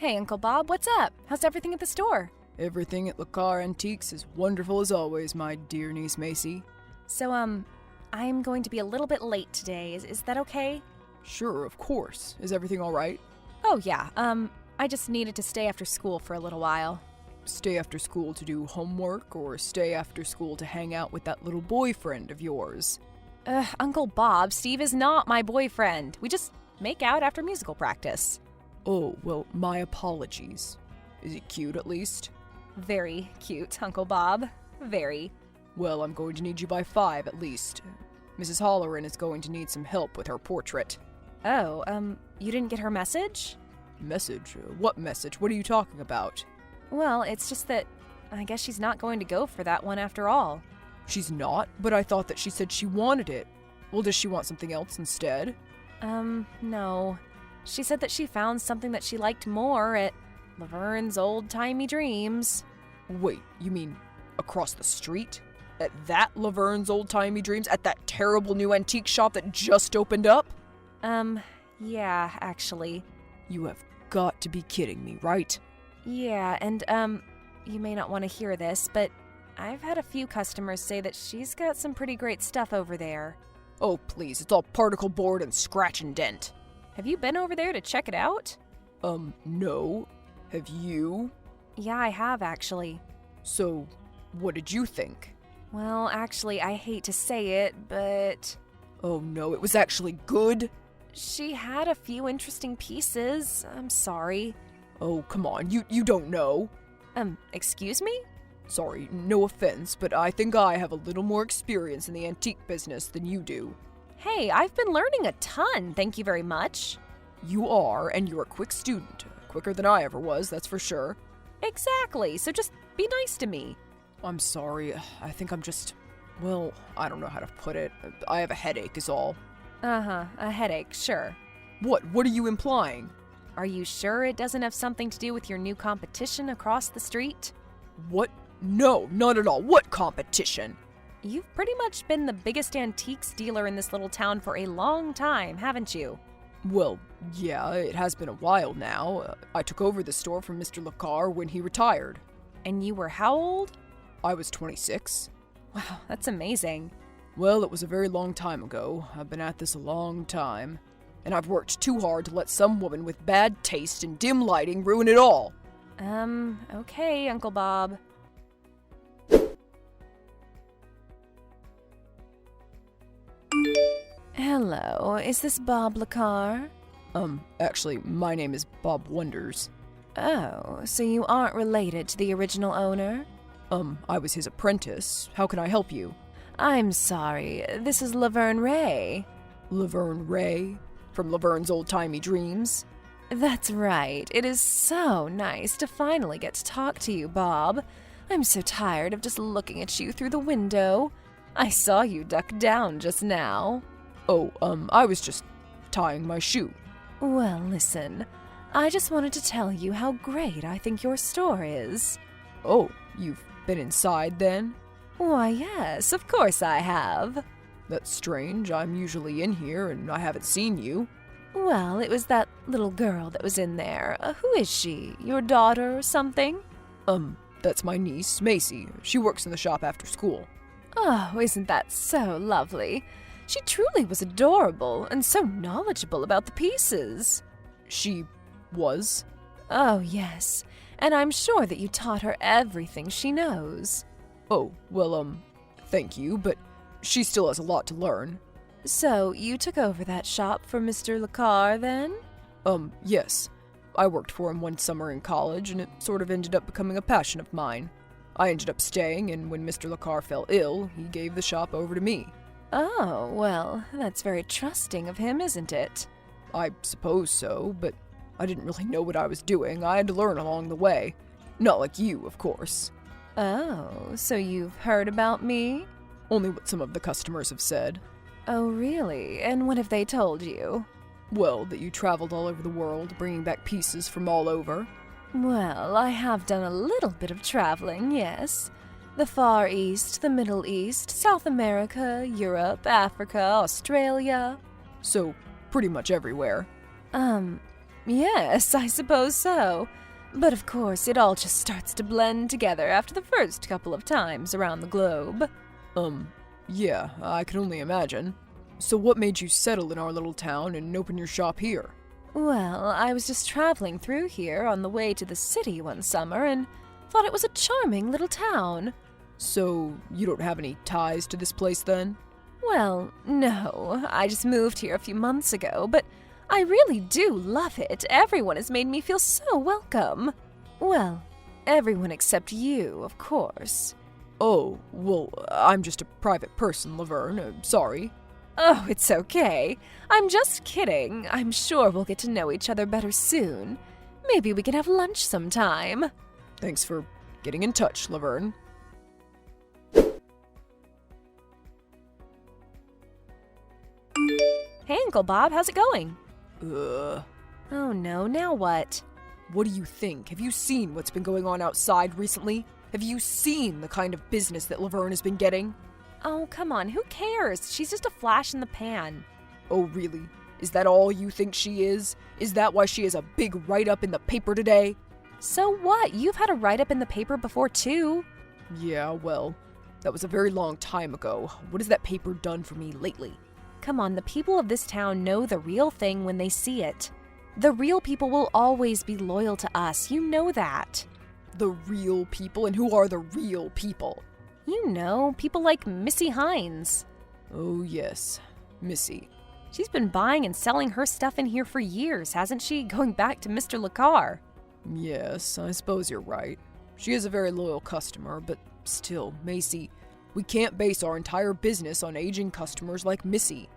Hey, Uncle Bob, what's up? How's everything at the store? Everything at Lacar Antiques is wonderful as always, my dear niece Macy. So, I'm going to be a little bit late today. Is that okay? Sure, of course. Is everything all right? Oh, yeah. I just needed to stay after school for a little while. Stay after school to do homework, or stay after school to hang out with that little boyfriend of yours? Uncle Bob, Steve is not my boyfriend. We just make out after musical practice. Oh, well, my apologies. Is he cute at least? Very cute, Uncle Bob. Very. Well, I'm going to need you by 5 at least. Mrs. Holleran is going to need some help with her portrait. Oh, you didn't get her message? Message? What message? What are you talking about? Well, it's just that I guess she's not going to go for that one after all. She's not? But I thought that she said she wanted it. Well, does she want something else instead? No. She said that she found something that she liked more at Laverne's Old-Timey Dreams. Wait, you mean across the street? At that Laverne's Old-Timey Dreams? At that terrible new antique shop that just opened up? Yeah, actually. You have got to be kidding me, right? Yeah, and, you may not want to hear this, but I've had a few customers say that she's got some pretty great stuff over there. Oh, please, it's all particle board and scratch and dent. Have you been over there to check it out? No. Have you? Yeah, I have, actually. So, what did you think? Well, actually, I hate to say it, but... Oh no, it was actually good? She had a few interesting pieces. I'm sorry. Oh, come on, you don't know. Excuse me? Sorry, no offense, but I think I have a little more experience in the antique business than you do. Hey, I've been learning a ton, thank you very much. You are, and you're a quick student. Quicker than I ever was, that's for sure. Exactly, so just be nice to me. I'm sorry, I think I'm just... Well, I don't know how to put it. I have a headache is all. A headache, sure. What are you implying? Are you sure it doesn't have something to do with your new competition across the street? What? No, not at all. What competition? You've pretty much been the biggest antiques dealer in this little town for a long time, haven't you? Well, yeah, it has been a while now. I took over the store from Mr. Lacar when he retired. And you were how old? I was 26. Wow, that's amazing. Well, it was a very long time ago. I've been at this a long time. And I've worked too hard to let some woman with bad taste and dim lighting ruin it all. Okay, Uncle Bob. Hello, is this Bob Lacar? Actually, my name is Bob Wonders. Oh, so you aren't related to the original owner? I was his apprentice. How can I help you? I'm sorry, this is Laverne Ray. Laverne Ray? From Laverne's Old-Timey Dreams? That's right. It is so nice to finally get to talk to you, Bob. I'm so tired of just looking at you through the window. I saw you duck down just now. Oh, I was just tying my shoe. Well, listen, I just wanted to tell you how great I think your store is. Oh, you've been inside then? Why, yes, of course I have. That's strange. I'm usually in here and I haven't seen you. Well, it was that little girl that was in there. Who is she? Your daughter or something? That's my niece, Macy. She works in the shop after school. Oh, isn't that so lovely? She truly was adorable and so knowledgeable about the pieces. She was? Oh, yes. And I'm sure that you taught her everything she knows. Oh, well, thank you, but she still has a lot to learn. So, you took over that shop for Mr. Lacar, then? Yes. I worked for him one summer in college, and it sort of ended up becoming a passion of mine. I ended up staying, and when Mr. Lacar fell ill, he gave the shop over to me. Oh, well, that's very trusting of him, isn't it? I suppose so, but I didn't really know what I was doing. I had to learn along the way. Not like you, of course. Oh, so you've heard about me? Only what some of the customers have said. Oh, really? And what have they told you? Well, that you traveled all over the world, bringing back pieces from all over. Well, I have done a little bit of traveling, yes. The Far East, the Middle East, South America, Europe, Africa, Australia. So, pretty much everywhere. Yes, I suppose so. But of course, it all just starts to blend together after the first couple of times around the globe. Yeah, I can only imagine. So what made you settle in our little town and open your shop here? Well, I was just traveling through here on the way to the city one summer and thought it was a charming little town. So you don't have any ties to this place then? Well, no, I just moved here a few months ago, but I really do love it. Everyone has made me feel so welcome. Well, everyone except you, of course. Oh, well, I'm just a private person, Laverne. Sorry. Oh, it's okay. I'm just kidding. I'm sure we'll get to know each other better soon. Maybe we can have lunch sometime. Thanks for getting in touch, Laverne. Hey, Uncle Bob, how's it going? Oh no, now what? What do you think? Have you seen what's been going on outside recently? Have you seen the kind of business that Laverne has been getting? Oh, come on, who cares? She's just a flash in the pan. Oh, really? Is that all you think she is? Is that why she has a big write-up in the paper today? So what? You've had a write-up in the paper before, too. Yeah, well, that was a very long time ago. What has that paper done for me lately? Come on, the people of this town know the real thing when they see it. The real people will always be loyal to us, you know that. The real people? And who are the real people? You know, people like Missy Hines. Oh, yes, Missy. She's been buying and selling her stuff in here for years, hasn't she? Going back to Mr. Lacar. Yes, I suppose you're right. She is a very loyal customer, but still, Macy, we can't base our entire business on aging customers like Missy.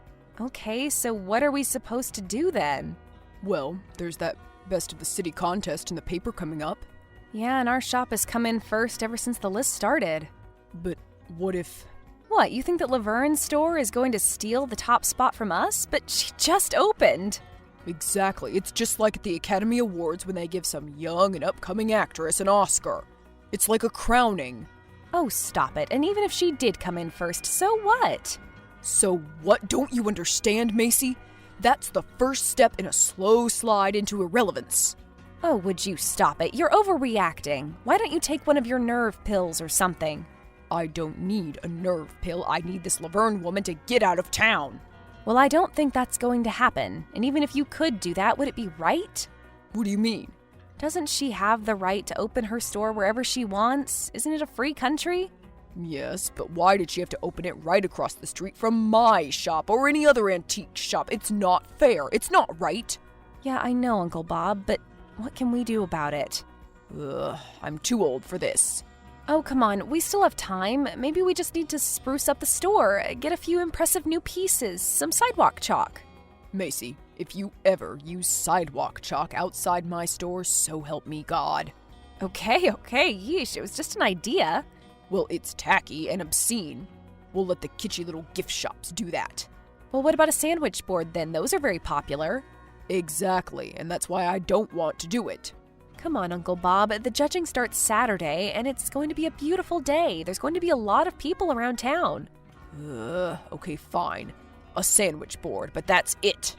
Okay, so what are we supposed to do then? Well, there's that Best of the City contest in the paper coming up. Yeah, and our shop has come in first ever since the list started. But what if... What, you think that Laverne's store is going to steal the top spot from us? But she just opened. Exactly. It's just like at the Academy Awards when they give some young and upcoming actress an Oscar. It's like a crowning. Oh, stop it. And even if she did come in first, so what? So what? Don't you understand, Macy? That's the first step in a slow slide into irrelevance. Oh, would you stop it? You're overreacting. Why don't you take one of your nerve pills or something? I don't need a nerve pill. I need this Laverne woman to get out of town. Well, I don't think that's going to happen. And even if you could do that, would it be right? What do you mean? Doesn't she have the right to open her store wherever she wants? Isn't it a free country? Yes, but why did she have to open it right across the street from my shop or any other antique shop? It's not fair. It's not right. Yeah, I know, Uncle Bob, but what can we do about it? Ugh, I'm too old for this. Oh, come on, we still have time. Maybe we just need to spruce up the store, get a few impressive new pieces, some sidewalk chalk. Macy, if you ever use sidewalk chalk outside my store, so help me God. Okay, yeesh, it was just an idea. Well, it's tacky and obscene. We'll let the kitschy little gift shops do that. Well, what about a sandwich board then? Those are very popular. Exactly, and that's why I don't want to do it. Come on, Uncle Bob. The judging starts Saturday, and it's going to be a beautiful day. There's going to be a lot of people around town. Okay, fine. A sandwich board, but that's it.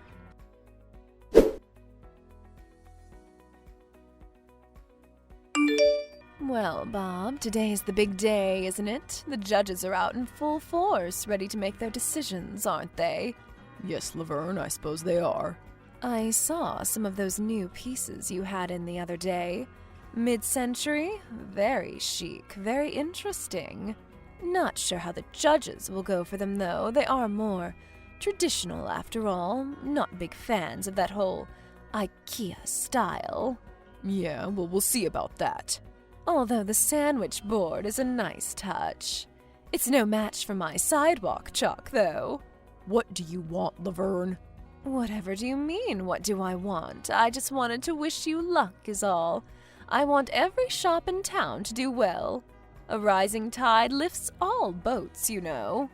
Well, Bob, today's the big day, isn't it? The judges are out in full force, ready to make their decisions, aren't they? Yes, Laverne, I suppose they are. I saw some of those new pieces you had in the other day. Mid-century? Very chic, very interesting. Not sure how the judges will go for them, though. They are more traditional, after all. Not big fans of that whole IKEA style. Yeah, well, we'll see about that. Although the sandwich board is a nice touch. It's no match for my sidewalk chalk, though. What do you want, Laverne? Whatever do you mean, what do I want? I just wanted to wish you luck is all. I want every shop in town to do well. A rising tide lifts all boats, you know.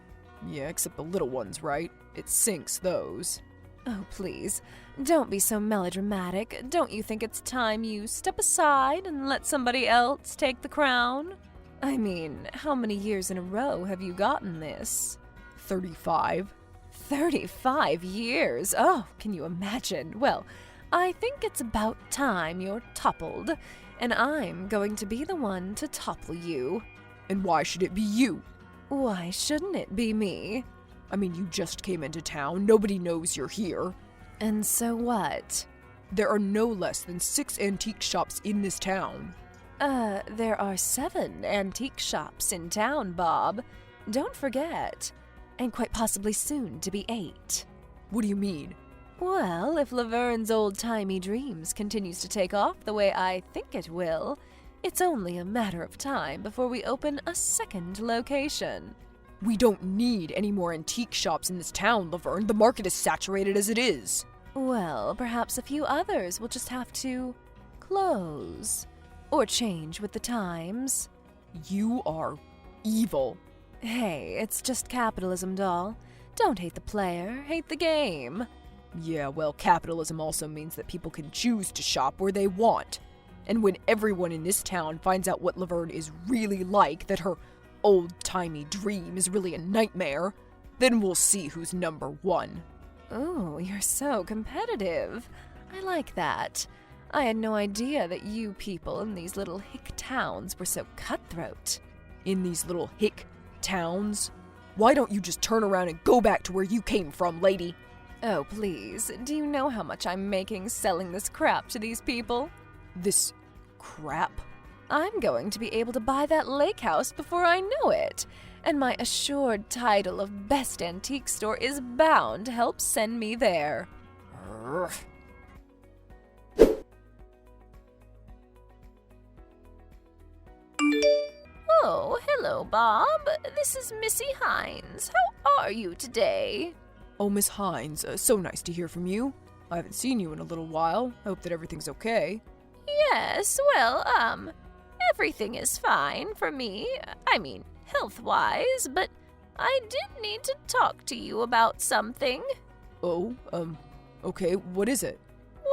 Yeah, except the little ones, right? It sinks those. Oh, please, don't be so melodramatic. Don't you think it's time you step aside and let somebody else take the crown? I mean, how many years in a row have you gotten this? 35. 35 years? Oh, can you imagine? Well, I think it's about time you're toppled, and I'm going to be the one to topple you. And why should it be you? Why shouldn't it be me? I mean, you just came into town. Nobody knows you're here. And so what? There are no less than 6 antique shops in this town. There are 7 antique shops in town, Bob. Don't forget. And quite possibly soon to be 8. What do you mean? Well, if Laverne's old-timey dreams continues to take off the way I think it will, it's only a matter of time before we open a second location. We don't need any more antique shops in this town, Laverne. The market is saturated as it is. Well, perhaps a few others will just have to close. Or change with the times. You are evil. Hey, it's just capitalism, doll. Don't hate the player, hate the game. Yeah, well, capitalism also means that people can choose to shop where they want. And when everyone in this town finds out what Laverne is really like, that her old-timey dream is really a nightmare, then we'll see who's number 1. Oh, you're so competitive. I like that. I had no idea that you people in these little hick towns were so cutthroat. In these little hick towns? Why don't you just turn around and go back to where you came from, lady? Oh, please. Do you know how much I'm making selling this crap to these people? This crap? I'm going to be able to buy that lake house before I know it. And my assured title of best antique store is bound to help send me there. Urgh. Oh, hello, Bob. This is Missy Hines. How are you today? Oh, Miss Hines, so nice to hear from you. I haven't seen you in a little while. I hope that everything's okay. Yes, well, everything is fine for me. I mean, health-wise, but I did need to talk to you about something. Oh, okay, what is it?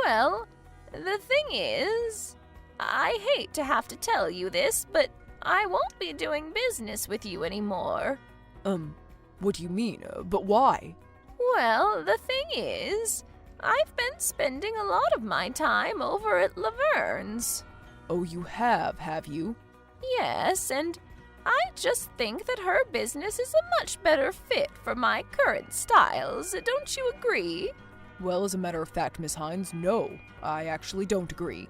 Well, the thing is, I hate to have to tell you this, but I won't be doing business with you anymore. What do you mean? But why? Well, the thing is, I've been spending a lot of my time over at Laverne's. Oh, you have you? Yes, and I just think that her business is a much better fit for my current styles. Don't you agree? Well, as a matter of fact, Miss Hines, no. I actually don't agree.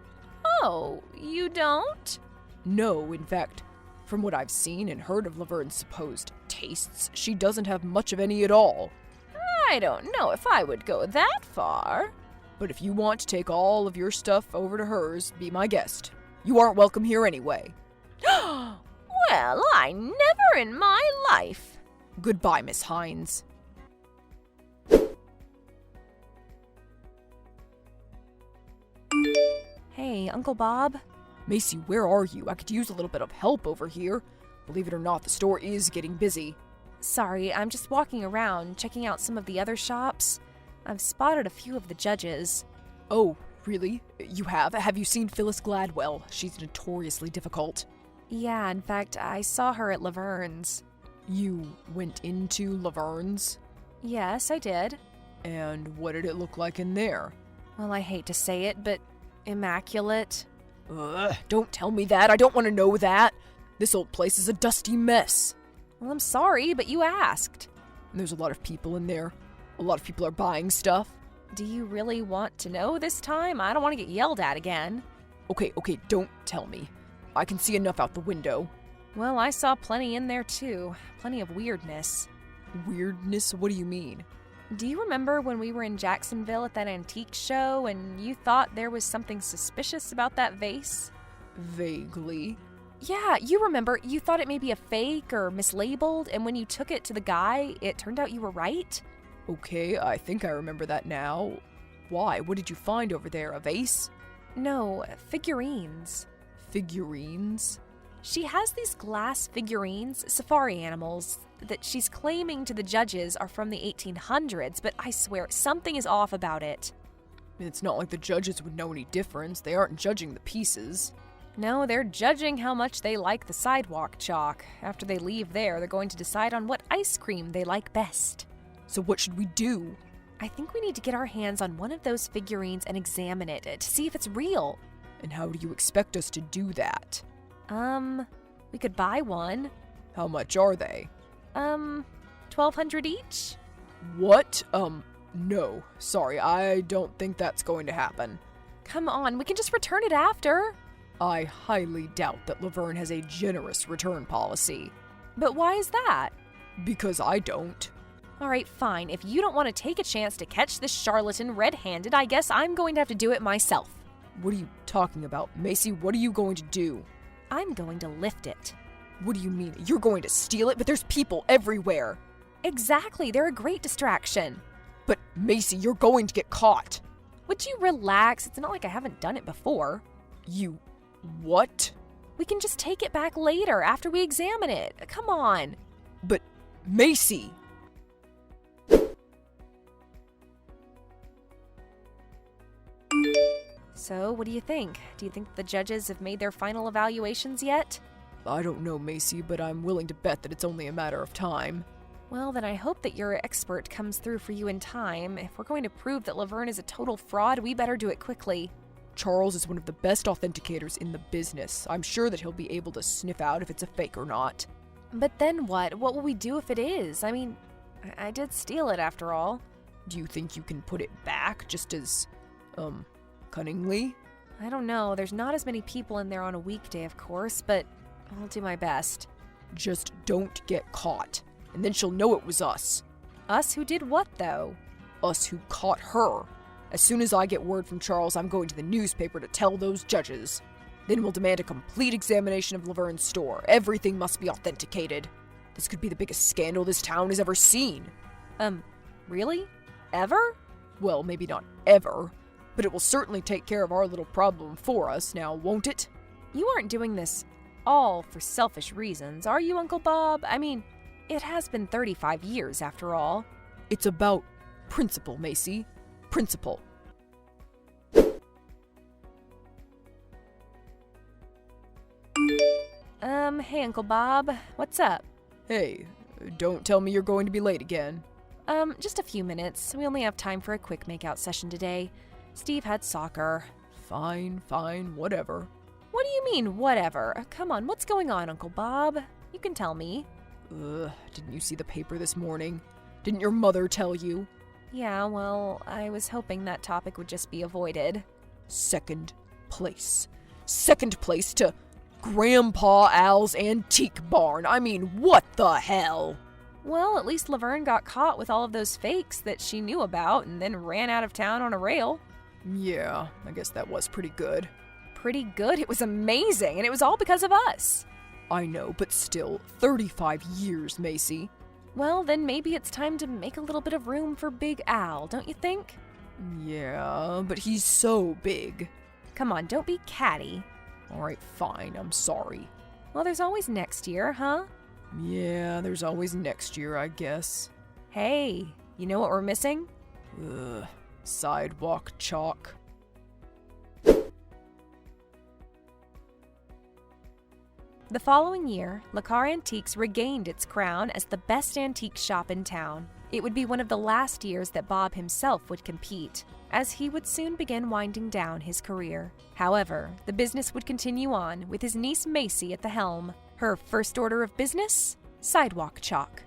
Oh, you don't? No, in fact, from what I've seen and heard of Laverne's supposed tastes, she doesn't have much of any at all. I don't know if I would go that far. But if you want to take all of your stuff over to hers, be my guest. You aren't welcome here anyway. Well, I never in my life. Goodbye, Miss Hines. Hey, Uncle Bob. Macy, where are you? I could use a little bit of help over here. Believe it or not, the store is getting busy. Sorry, I'm just walking around, checking out some of the other shops. I've spotted a few of the judges. Oh, really? You have? Have you seen Phyllis Gladwell? She's notoriously difficult. Yeah, in fact, I saw her at Laverne's. You went into Laverne's? Yes, I did. And what did it look like in there? Well, I hate to say it, but immaculate. Ugh, don't tell me that. I don't want to know that. This old place is a dusty mess. Well, I'm sorry, but you asked. And there's a lot of people in there. A lot of people are buying stuff. Do you really want to know this time? I don't want to get yelled at again. Okay, don't tell me. I can see enough out the window. Well, I saw plenty in there too. Plenty of weirdness. Weirdness? What do you mean? Do you remember when we were in Jacksonville at that antique show and you thought there was something suspicious about that vase? Vaguely. Yeah, you remember. You thought it may be a fake or mislabeled, and when you took it to the guy, it turned out you were right? Okay, I think I remember that now. Why? What did you find over there? A vase? No, figurines. Figurines? She has these glass figurines, safari animals, that she's claiming to the judges are from the 1800s, but I swear, something is off about it. It's not like the judges would know any difference. They aren't judging the pieces. No, they're judging how much they like the sidewalk chalk. After they leave there, they're going to decide on what ice cream they like best. So what should we do? I think we need to get our hands on one of those figurines and examine it to see if it's real. And how do you expect us to do that? We could buy one. How much are they? $1,200 each? What? No. Sorry, I don't think that's going to happen. Come on, we can just return it after. I highly doubt that Laverne has a generous return policy. But why is that? Because I don't. All right, fine. If you don't want to take a chance to catch this charlatan red-handed, I guess I'm going to have to do it myself. What are you talking about? Macy, what are you going to do? I'm going to lift it. What do you mean? You're going to steal it? But there's people everywhere. Exactly, they're a great distraction. But Macy, you're going to get caught. Would you relax? It's not like I haven't done it before. You... what? We can just take it back later after we examine it. Come on. But Macy... So, what do you think? Do you think the judges have made their final evaluations yet? I don't know, Macy, but I'm willing to bet that it's only a matter of time. Well, then I hope that your expert comes through for you in time. If we're going to prove that Laverne is a total fraud, we better do it quickly. Charles is one of the best authenticators in the business. I'm sure that he'll be able to sniff out if it's a fake or not. But then what? What will we do if it is? I mean, I did steal it after all. Do you think you can put it back just as, cunningly? I don't know. There's not as many people in there on a weekday, of course, but I'll do my best. Just don't get caught, and then she'll know it was us. Us who did what, though? Us who caught her. As soon as I get word from Charles, I'm going to the newspaper to tell those judges. Then we'll demand a complete examination of Laverne's store. Everything must be authenticated. This could be the biggest scandal this town has ever seen. Really? Ever? Well, maybe not ever, but it will certainly take care of our little problem for us now, won't it? You aren't doing this all for selfish reasons, are you, Uncle Bob? I mean, it has been 35 years after all. It's about principle, Macy. Principle. Hey, Uncle Bob, what's up? Hey, don't tell me you're going to be late again. Just a few minutes. We only have time for a quick makeout session today. Steve had soccer. Fine, whatever. What do you mean, whatever? Come on, what's going on, Uncle Bob? You can tell me. Didn't you see the paper this morning? Didn't your mother tell you? Yeah, well, I was hoping that topic would just be avoided. Second place. Second place to Grandpa Al's Antique Barn. I mean, what the hell? Well, at least Laverne got caught with all of those fakes that she knew about and then ran out of town on a rail. Yeah, I guess that was pretty good. Pretty good? It was amazing, and it was all because of us. I know, but still, 35 years, Macy. Well, then maybe it's time to make a little bit of room for Big Al, don't you think? Yeah, but he's so big. Come on, don't be catty. All right, fine, I'm sorry. Well, there's always next year, huh? Yeah, there's always next year, I guess. Hey, you know what we're missing? Sidewalk chalk. The following year, Lacar Antiques regained its crown as the best antique shop in town. It would be one of the last years that Bob himself would compete, as he would soon begin winding down his career. However, the business would continue on with his niece Macy at the helm. Her first order of business? Sidewalk chalk.